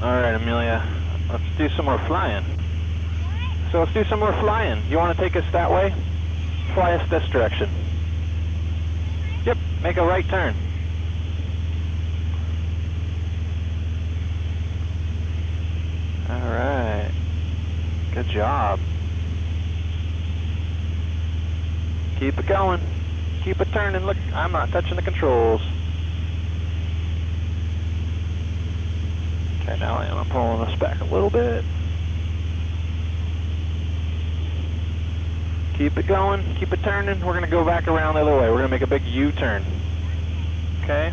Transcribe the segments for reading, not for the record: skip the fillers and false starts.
Alright, Amelia. Let's do some more flying. So let's do some more flying. You want to take us that way? Fly us this direction. Yep, make a right turn. Alright. Good job. Keep it going. Keep it turning. Look, I'm not touching the controls. Okay, now I am pulling us back a little bit. Keep it going. Keep it turning. We're going to go back around the other way. We're going to make a big U-turn. Okay?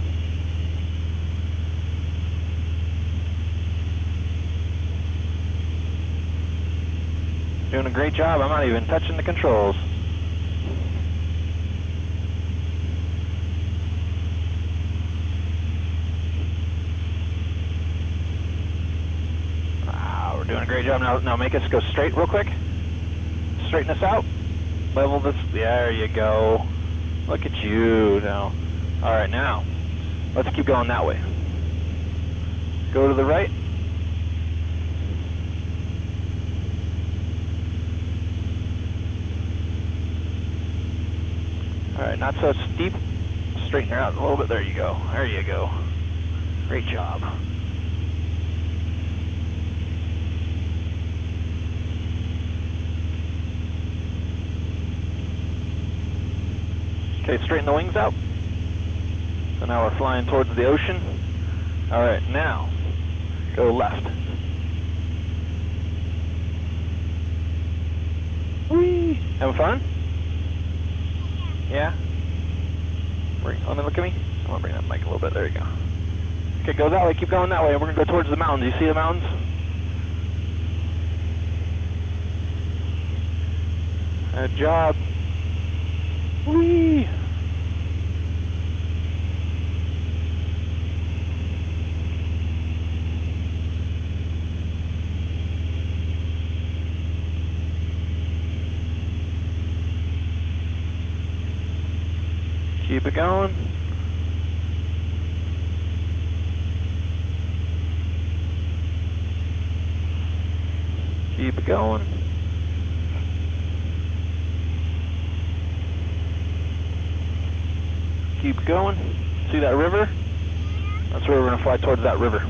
Doing a great job. I'm not even touching the controls. Wow, we're doing a great job. Now make us go straight real quick. Straighten us out. Level this. There you go. Look at you now. Alright, now let's keep going that way. Go to the right. Alright, not so steep. Straighten her out a little bit. There you go. There you go. Great job. Okay, straighten the wings out. So now we're flying towards the ocean. Alright, now go left. Whee! Having fun? Yeah? Let me look at me. I'm going to bring that mic a little bit. There you go. Okay, go that way. Keep going that way. We're going to go towards the mountains. You see the mountains? Good job. Whee! Keep it going. Keep it going. Keep going. See that river? That's where we're going to fly towards that river.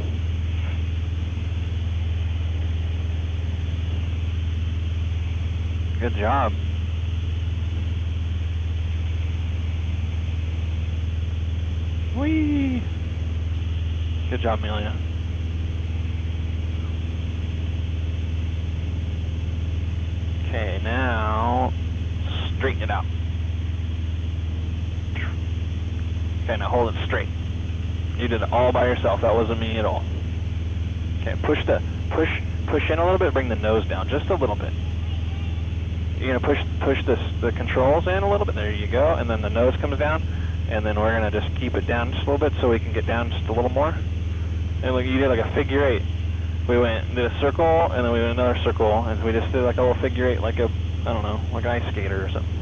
Good job. Whee! Good job, Amelia. Okay, now straighten it out. Okay, now hold it straight. You did it all by yourself. That wasn't me at all. Okay, push in a little bit. Bring the nose down just a little bit. You're gonna push the controls in a little bit. There you go. And then the nose comes down. And then we're gonna just keep it down just a little bit so we can get down just a little more. And look, you did like a figure eight. We went did a circle, and then we did another circle, and we just did like a little figure eight, like a, I don't know, like an ice skater or something.